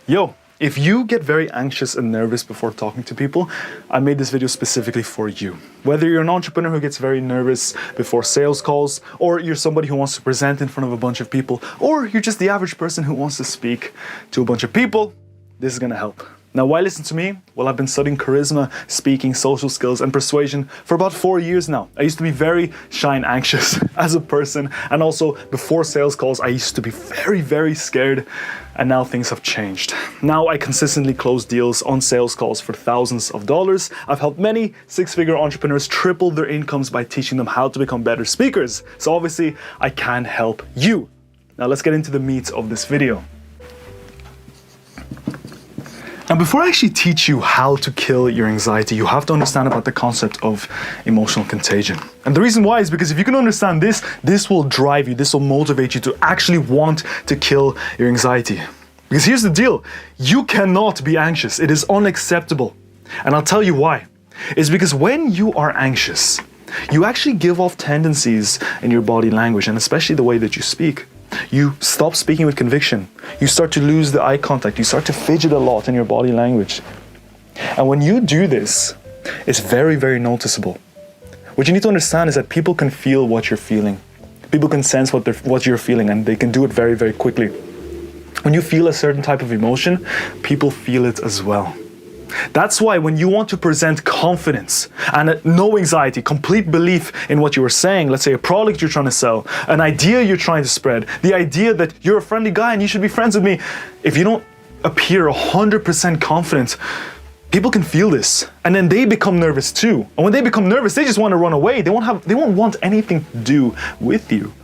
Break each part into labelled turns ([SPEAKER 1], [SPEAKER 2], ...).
[SPEAKER 1] Yo, if you get very anxious and nervous before talking to people, I made this video specifically for you. Whether you're an entrepreneur who gets very nervous before sales calls, or you're somebody who wants to present in front of a bunch of people, or you're just the average person who wants to speak to a bunch of people, this is gonna help. Now, why listen to me? Well, I've been studying charisma, speaking, social skills, and persuasion for about 4 years now. I used to be very shy and anxious as a person, and also before sales calls, I used to be very scared, and now things have changed. Now I consistently close deals on sales calls for thousands of dollars. I've helped many six-figure entrepreneurs triple their incomes by teaching them how to become better speakers. So obviously, I can help you. Now let's get into the meat of this video. Now, before I actually teach you how to kill your anxiety, you have to understand about the concept of emotional contagion. And the reason why is because if you can understand this, this will drive you, this will motivate you to actually want to kill your anxiety. Because here's the deal, you cannot be anxious. It is unacceptable. And I'll tell you why. It's because when you are anxious, you actually give off tendencies in your body language, and especially the way that you speak. You stop speaking with conviction. You start to lose the eye contact. You start to fidget a lot in your body language. And when you do this, it's very noticeable. What you need to understand is that people can feel what you're feeling. People can sense what you're feeling, and they can do it very quickly. When you feel a certain type of emotion, people feel it as well. That's why when you want to present confidence and no anxiety, complete belief in what you were saying, let's say a product you're trying to sell, an idea you're trying to spread, the idea that you're a friendly guy and you should be friends with me, if you don't appear 100% confident, people can feel this, and then they become nervous too. And when they become nervous, they just want to run away. They won't want anything to do with you.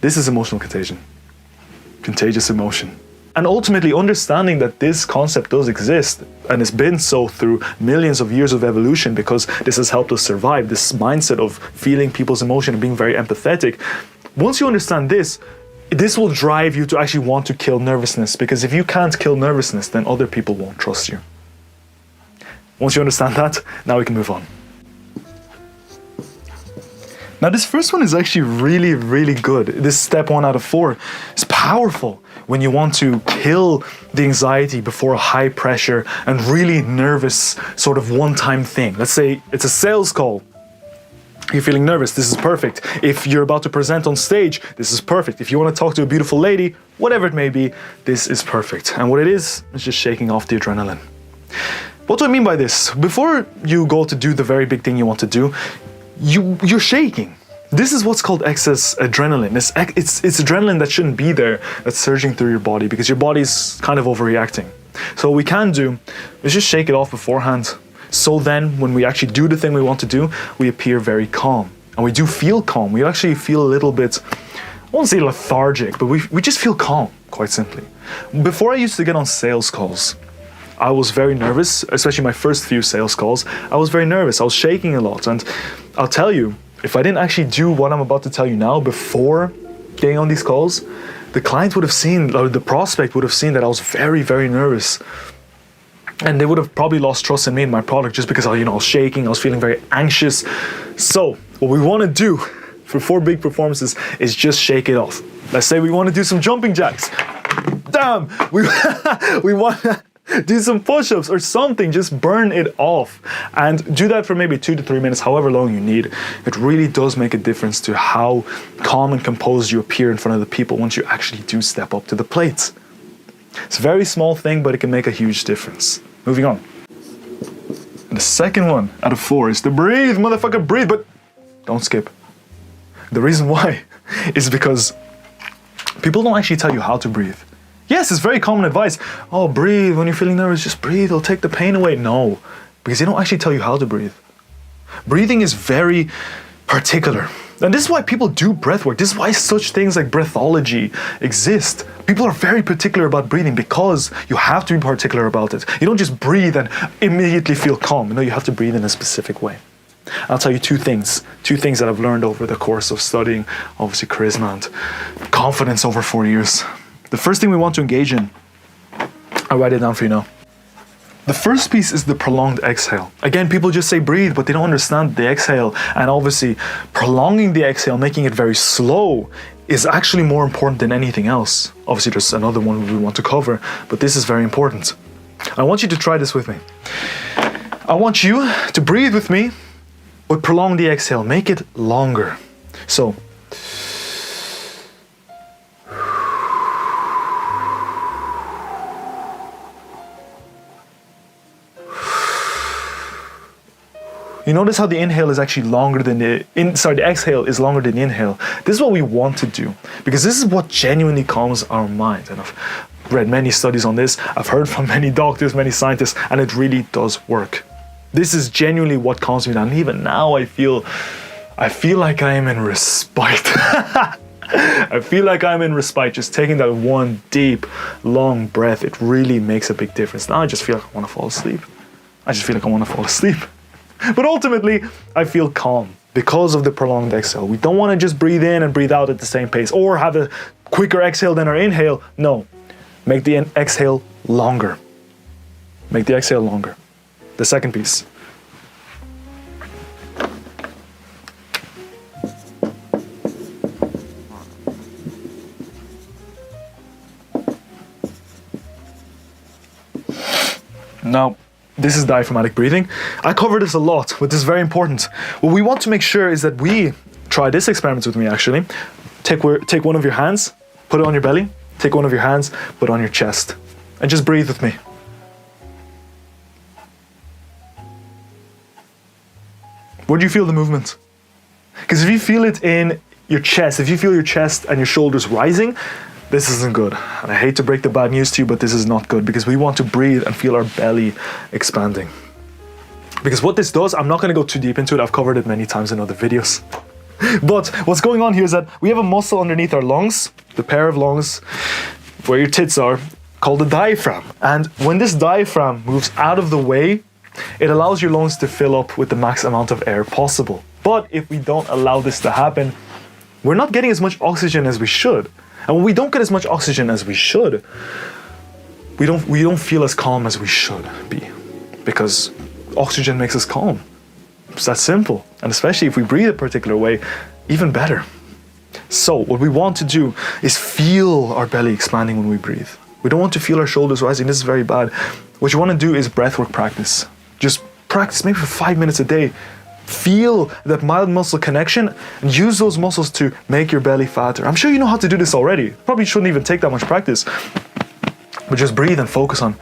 [SPEAKER 1] This is emotional contagion. Contagious emotion. And ultimately understanding that this concept does exist, and it's been so through millions of years of evolution, because this has helped us survive, this mindset of feeling people's emotion and being very empathetic. Once you understand this, this will drive you to actually want to kill nervousness, because if you can't kill nervousness, then other people won't trust you. Once you understand that, now we can move on. Now this first one is actually really good. This step 1 out of 4 is powerful when you want to kill the anxiety before a high pressure and really nervous sort of one-time thing. Let's say it's a sales call. You're feeling nervous, this is perfect. If you're about to present on stage, this is perfect. If you want to talk to a beautiful lady, whatever it may be, this is perfect. And what it is just shaking off the adrenaline. What do I mean by this? Before you go to do the very big thing you want to do, you're shaking. This is what's called excess adrenaline. It's adrenaline that shouldn't be there, that's surging through your body, because your body's kind of overreacting. So what we can do is just shake it off beforehand. So then when we actually do the thing we want to do, we appear very calm. And we do feel calm. We actually feel a little bit, I won't say lethargic, but we just feel calm, quite simply. Before I used to get on sales calls, I was very nervous, especially my first few sales calls. I was very nervous. I was shaking a lot. And I'll tell you, if I didn't actually do what I'm about to tell you now before getting on these calls, the client would have seen, or the prospect would have seen that I was very nervous. And they would have probably lost trust in me and my product just because I was shaking, I was feeling very anxious. So what we want to do for 4 big performances is just shake it off. Let's say we want to do some jumping jacks. Damn, we want to do some push-ups or something, just burn it off. And do that for maybe 2 to 3 minutes, however long you need. It really does make a difference to how calm and composed you appear in front of the people once you actually do step up to the plate. It's a very small thing, but it can make a huge difference. Moving on. And the second one out of 4 is to breathe, motherfucker, breathe, but don't skip. The reason why is because people don't actually tell you how to breathe. Yes, it's very common advice. Oh, breathe when you're feeling nervous, just breathe, it'll take the pain away. No, because they don't actually tell you how to breathe. Breathing is very particular. And this is why people do breath work. This is why such things like breathology exist. People are very particular about breathing because you have to be particular about it. You don't just breathe and immediately feel calm. No, you have to breathe in a specific way. I'll tell you two things that I've learned over the course of studying, obviously, charisma and confidence over 4 years. The first thing we want to engage in, I'll write it down for you now. The first piece is the prolonged exhale. Again, people just say breathe, but they don't understand the exhale. And obviously, prolonging the exhale, making it very slow, is actually more important than anything else. Obviously, there's another one we want to cover, but this is very important. I want you to try this with me. I want you to breathe with me, but prolong the exhale, make it longer. So, you notice how the inhale is actually longer than the exhale is longer than the inhale. This is what we want to do, because this is what genuinely calms our mind. And I've read many studies on this. I've heard from many doctors, many scientists, and it really does work. This is genuinely what calms me down. And even now I feel like I am in respite. I feel like I'm in respite. Just taking that one deep, long breath, it really makes a big difference. Now I just feel like I want to fall asleep. But ultimately, I feel calm because of the prolonged exhale. We don't want to just breathe in and breathe out at the same pace or have a quicker exhale than our inhale. No, make the exhale longer. Make the exhale longer. The second piece. Now, this is diaphragmatic breathing. I cover this a lot, but this is very important. What we want to make sure is that we try this experiment with me actually. Take one of your hands, put it on your belly. Take one of your hands, put it on your chest. And just breathe with me. Where do you feel the movement? Because if you feel it in your chest, if you feel your chest and your shoulders rising, this isn't good. And I hate to break the bad news to you, but this is not good, because we want to breathe and feel our belly expanding. Because what this does, I'm not going to go too deep into it. I've covered it many times in other videos. But what's going on here is that we have a muscle underneath our lungs, the pair of lungs where your tits are, called the diaphragm. And when this diaphragm moves out of the way, it allows your lungs to fill up with the max amount of air possible. But if we don't allow this to happen, we're not getting as much oxygen as we should. And when we don't get as much oxygen as we should, we don't feel as calm as we should be, because oxygen makes us calm. It's that simple. And especially if we breathe a particular way, even better. So what we want to do is feel our belly expanding when we breathe. We don't want to feel our shoulders rising. This is very bad. What you want to do is breathwork practice. Just practice maybe for 5 minutes a day. Feel that mild muscle connection and use those muscles to make your belly fatter. I'm sure you know how to do this already. Probably shouldn't even take that much practice. But just breathe and focus on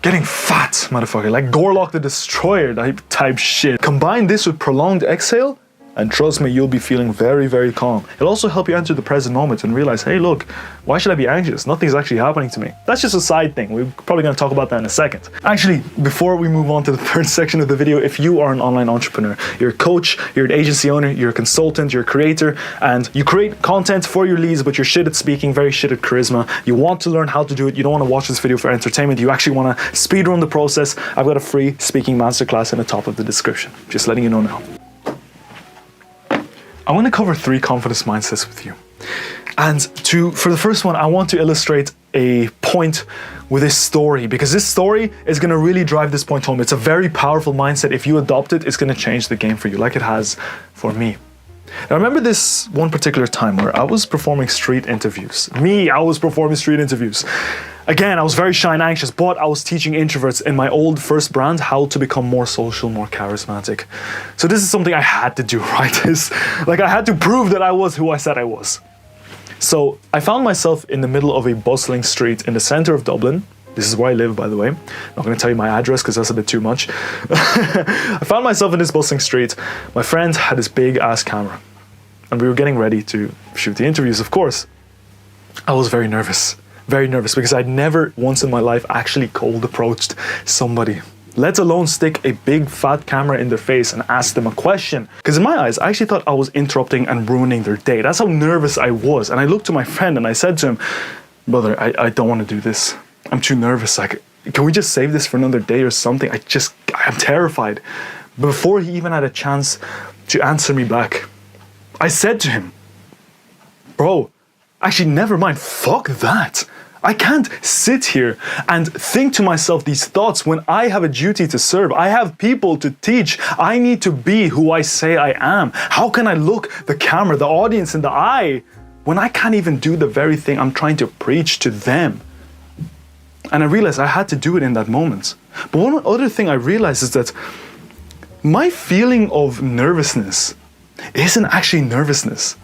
[SPEAKER 1] getting fat, motherfucker. Like Gorlock the Destroyer type shit. Combine this with prolonged exhale, and trust me, you'll be feeling very, very calm. It'll also help you enter the present moment and realize, hey, look, why should I be anxious? Nothing's actually happening to me. That's just a side thing. We're probably going to talk about that in a second. Actually, before we move on to the third section of the video, if you are an online entrepreneur, you're a coach, you're an agency owner, you're a consultant, you're a creator, and you create content for your leads, but you're shit at speaking, very shit at charisma, you want to learn how to do it, you don't want to watch this video for entertainment, you actually want to speedrun the process, I've got a free speaking masterclass in the top of the description. Just letting you know now. I want to cover 3 confidence mindsets with you. And for the first one, I want to illustrate a point with this story, because this story is going to really drive this point home. It's a very powerful mindset. If you adopt it, it's going to change the game for you, like it has for me. I remember this one particular time where I was performing street interviews. I was performing street interviews. Again, I was very shy and anxious, but I was teaching introverts in my old first brand how to become more social, more charismatic. So this is something I had to do, right? Like I had to prove that I was who I said I was. So I found myself in the middle of a bustling street in the center of Dublin. This is where I live, by the way. I'm not going to tell you my address because that's a bit too much. I found myself in this bustling street. My friend had this big ass camera and we were getting ready to shoot the interviews, of course. I was very nervous because I'd never once in my life actually cold approached somebody, let alone stick a big fat camera in their face and ask them a question. Because in my eyes, I actually thought I was interrupting and ruining their day. That's how nervous I was. And I looked to my friend and I said to him, brother, I don't want to do this. I'm too nervous. Like, can we just save this for another day or something? I'm terrified. Before he even had a chance to answer me back, I said to him, bro, actually, never mind. Fuck that. I can't sit here and think to myself these thoughts when I have a duty to serve. I have people to teach. I need to be who I say I am. How can I look the camera, the audience in the eye when I can't even do the very thing I'm trying to preach to them? And I realized I had to do it in that moment. But one other thing I realized is that my feeling of nervousness isn't actually nervousness.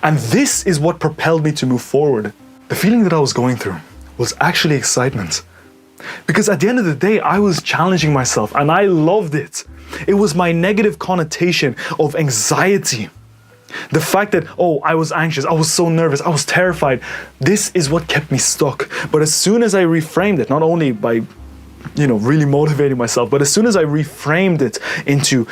[SPEAKER 1] And this is what propelled me to move forward. The feeling that I was going through was actually excitement. Because at the end of the day, I was challenging myself and I loved it. It was my negative connotation of anxiety. The fact that, oh, I was anxious, I was so nervous, I was terrified. This is what kept me stuck. But as soon as I reframed it, not only by, really motivating myself, but as soon as I reframed it into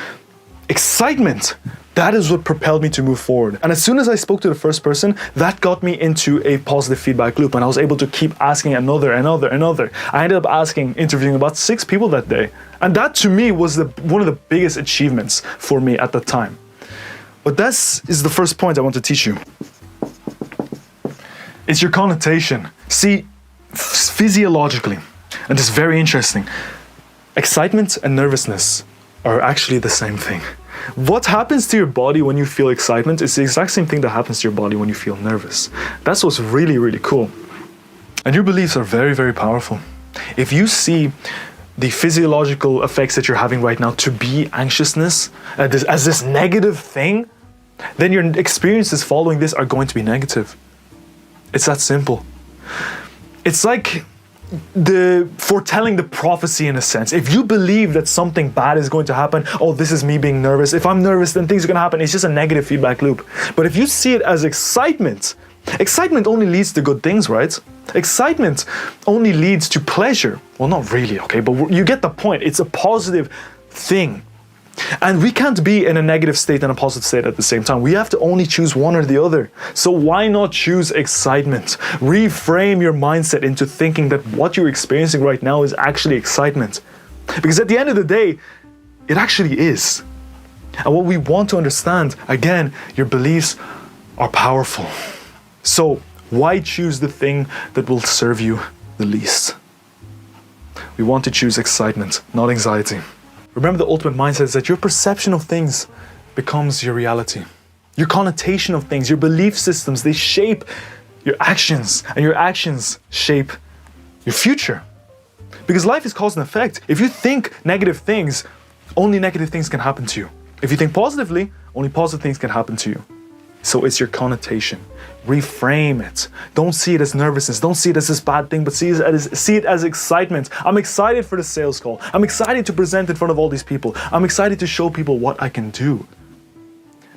[SPEAKER 1] excitement, that is what propelled me to move forward. And as soon as I spoke to the first person, that got me into a positive feedback loop, and I was able to keep asking another. I ended up interviewing about 6 people that day. And that to me was one of the biggest achievements for me at the time. But this is the first point I want to teach you. It's your connotation. See, physiologically, and it's very interesting, excitement and nervousness are actually the same thing. What happens to your body when you feel excitement is the exact same thing that happens to your body when you feel nervous. That's what's really, really cool. And your beliefs are very, very powerful. If you see the physiological effects that you're having right now to be anxiousness, as this negative thing, then your experiences following this are going to be negative. It's that simple. It's like the foretelling the prophecy in a sense. If you believe that something bad is going to happen, oh, this is me being nervous. If I'm nervous, then things are going to happen. It's just a negative feedback loop. But if you see it as excitement only leads to good things, right? Excitement only leads to pleasure. Well, not really, okay, but you get the point. It's a positive thing. And we can't be in a negative state and a positive state at the same time. We have to only choose one or the other. So why not choose excitement? Reframe your mindset into thinking that what you're experiencing right now is actually excitement. Because at the end of the day, it actually is. And what we want to understand, again, your beliefs are powerful. So why choose the thing that will serve you the least? We want to choose excitement, not anxiety. Remember, the ultimate mindset is that your perception of things becomes your reality. Your connotation of things, your belief systems, they shape your actions, and your actions shape your future. Because life is cause and effect. If you think negative things, only negative things can happen to you. If you think positively, only positive things can happen to you. So it's your connotation. Reframe it. Don't see it as nervousness. Don't see it as this bad thing, but see it as excitement. I'm excited for the sales call. I'm excited to present in front of all these people. I'm excited to show people what I can do.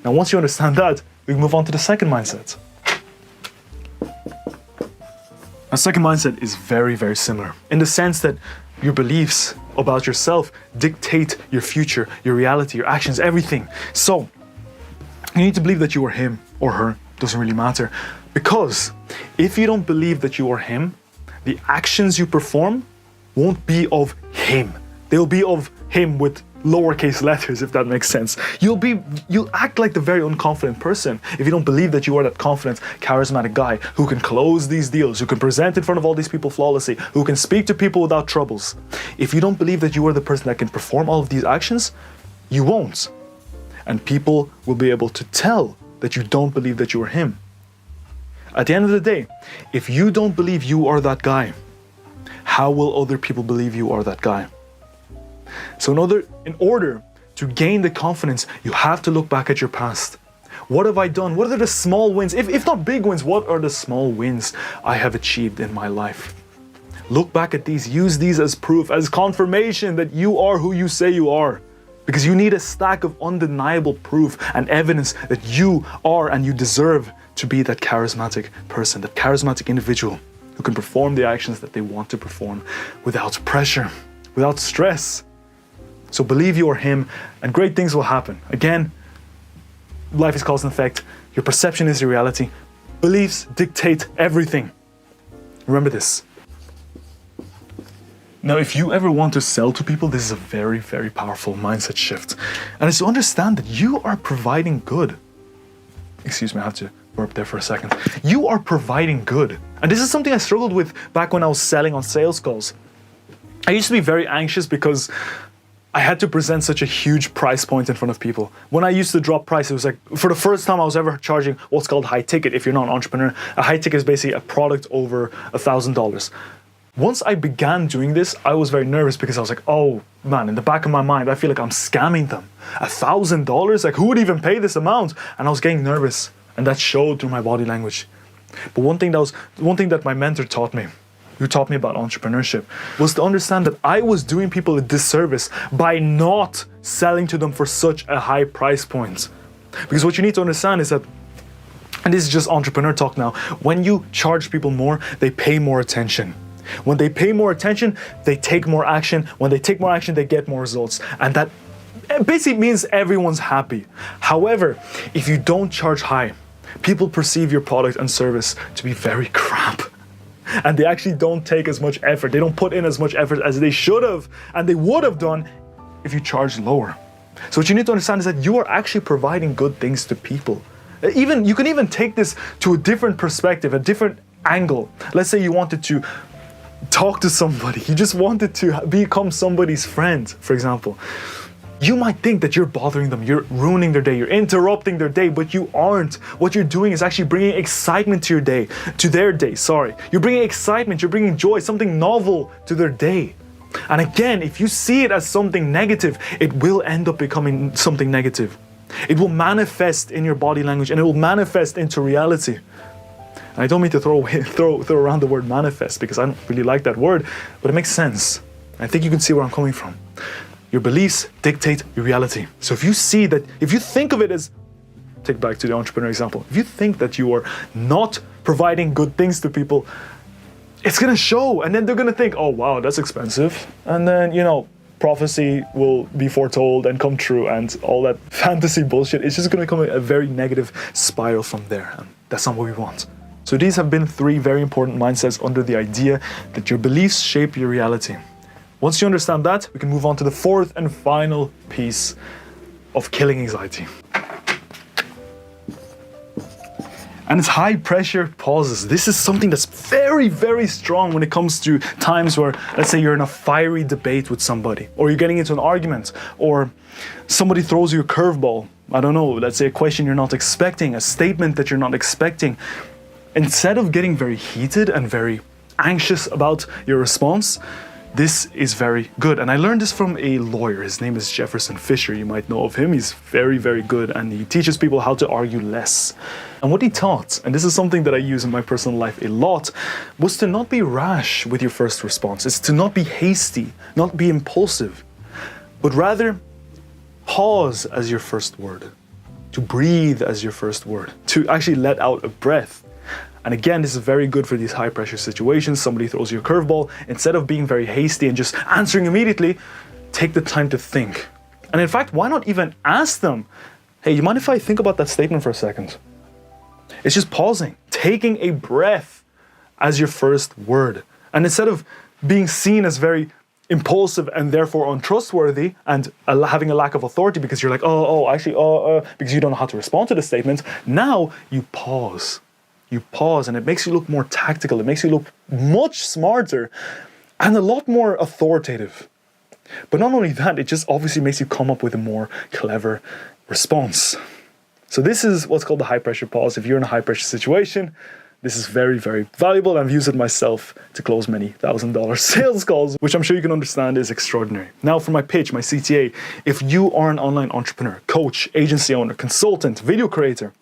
[SPEAKER 1] Now, once you understand that, we can move on to the second mindset. A second mindset is very, very similar in the sense that your beliefs about yourself dictate your future, your reality, your actions, everything. So, you need to believe that you are him or her. Doesn't really matter. Because if you don't believe that you are him, the actions you perform won't be of him. They'll be of him with lowercase letters, if that makes sense. You'll act like the very unconfident person if you don't believe that you are that confident, charismatic guy who can close these deals, who can present in front of all these people flawlessly, who can speak to people without troubles. If you don't believe that you are the person that can perform all of these actions, you won't. And people will be able to tell that you don't believe that you are him. At the end of the day, if you don't believe you are that guy, how will other people believe you are that guy? So in order to gain the confidence, you have to look back at your past. What have I done? What are the small wins? If not big wins, what are the small wins I have achieved in my life? Look back at these, use these as proof, as confirmation that you are who you say you are. Because you need a stack of undeniable proof and evidence that you are and you deserve to be that charismatic person, that charismatic individual who can perform the actions that they want to perform without pressure, without stress. So believe you are him and great things will happen. Again, life is cause and effect. Your perception is your reality. Beliefs dictate everything. Remember this. Now, if you ever want to sell to people, this is a very, very powerful mindset shift. And it's to understand that you are providing good. Excuse me, I have to burp there for a second. You are providing good. And this is something I struggled with back when I was selling on sales calls. I used to be very anxious because I had to present such a huge price point in front of people. When I used to drop price, it was like, for the first time I was ever charging what's called high ticket. If you're not an entrepreneur, a high ticket is basically a product over $1,000. Once I began doing this, I was very nervous because I was like, oh man, in the back of my mind, I feel like I'm scamming them. $1,000? Like, who would even pay this amount? And I was getting nervous, and that showed through my body language. But one thing that my mentor taught me, who taught me about entrepreneurship, was to understand that I was doing people a disservice by not selling to them for such a high price point. Because what you need to understand is that, and this is just entrepreneur talk now, when you charge people more, they pay more attention. When they pay more attention, they take more action. When they take more action, they get more results. And that basically means everyone's happy. However, if you don't charge high, people perceive your product and service to be very crap. And they actually don't take as much effort. They don't put in as much effort as they should have and they would have done if you charged lower. So what you need to understand is that you are actually providing good things to people. You can even take this to a different perspective, a different angle. Let's say you wanted to talk to somebody. You just wanted to become somebody's friend, for example. You might think that you're bothering them, you're ruining their day, you're interrupting their day, but you aren't. What you're doing is actually bringing excitement to their day. You're bringing excitement, you're bringing joy, something novel to their day. And again, if you see it as something negative, it will end up becoming something negative. It will manifest in your body language and it will manifest into reality. And I don't mean to throw around the word manifest because I don't really like that word, but it makes sense. I think you can see where I'm coming from. Your beliefs dictate your reality. So if you think of it as, take back to the entrepreneur example, if you think that you are not providing good things to people, it's gonna show, and then they're gonna think, oh wow, that's expensive. And then, prophecy will be foretold and come true and all that fantasy bullshit. It's just gonna become a very negative spiral from there. And that's not what we want. So these have been 3 very important mindsets under the idea that your beliefs shape your reality. Once you understand that, we can move on to the 4th and final piece of killing anxiety. And it's high pressure pauses. This is something that's very, very strong when it comes to times where, let's say you're in a fiery debate with somebody, or you're getting into an argument, or somebody throws you a curveball. I don't know, let's say a question you're not expecting, a statement that you're not expecting. Instead of getting very heated and very anxious about your response, this is very good. And I learned this from a lawyer. His name is Jefferson Fisher. You might know of him. He's very, very good. And he teaches people how to argue less. And what he taught, and this is something that I use in my personal life a lot, was to not be rash with your first response. It's to not be hasty, not be impulsive, but rather pause as your first word, to breathe as your first word, to actually let out a breath. And again, this is very good for these high pressure situations. Somebody throws you a curveball. Instead of being very hasty and just answering immediately, take the time to think. And in fact, why not even ask them, hey, you mind if I think about that statement for a second? It's just pausing, taking a breath as your first word. And instead of being seen as very impulsive and therefore untrustworthy and having a lack of authority because you're like, because you don't know how to respond to the statement, now you pause. You pause and it makes you look more tactical. It makes you look much smarter and a lot more authoritative. But not only that, it just obviously makes you come up with a more clever response. So this is what's called the high pressure pause. If you're in a high pressure situation, this is very, very valuable. I've used it myself to close many $1,000 sales calls, which I'm sure you can understand is extraordinary. Now for my pitch, my CTA, if you are an online entrepreneur, coach, agency owner, consultant, video creator,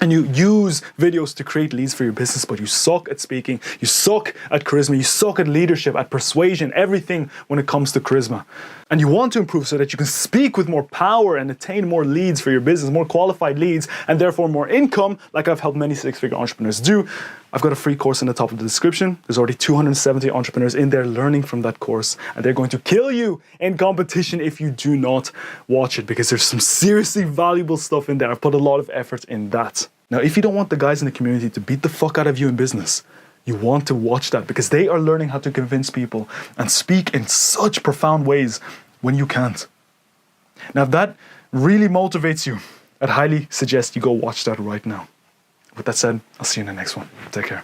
[SPEAKER 1] and you use videos to create leads for your business, but you suck at speaking, you suck at charisma, you suck at leadership, at persuasion, everything when it comes to charisma. And you want to improve so that you can speak with more power and attain more leads for your business, more qualified leads, and therefore more income, like I've helped many 6-figure entrepreneurs do. I've got a free course in the top of the description. There's already 270 entrepreneurs in there learning from that course, and they're going to kill you in competition if you do not watch it, because there's some seriously valuable stuff in there. I've put a lot of effort in that. Now, if you don't want the guys in the community to beat the fuck out of you in business, you want to watch that because they are learning how to convince people and speak in such profound ways when you can't. Now, if that really motivates you, I'd highly suggest you go watch that right now. With that said, I'll see you in the next one. Take care.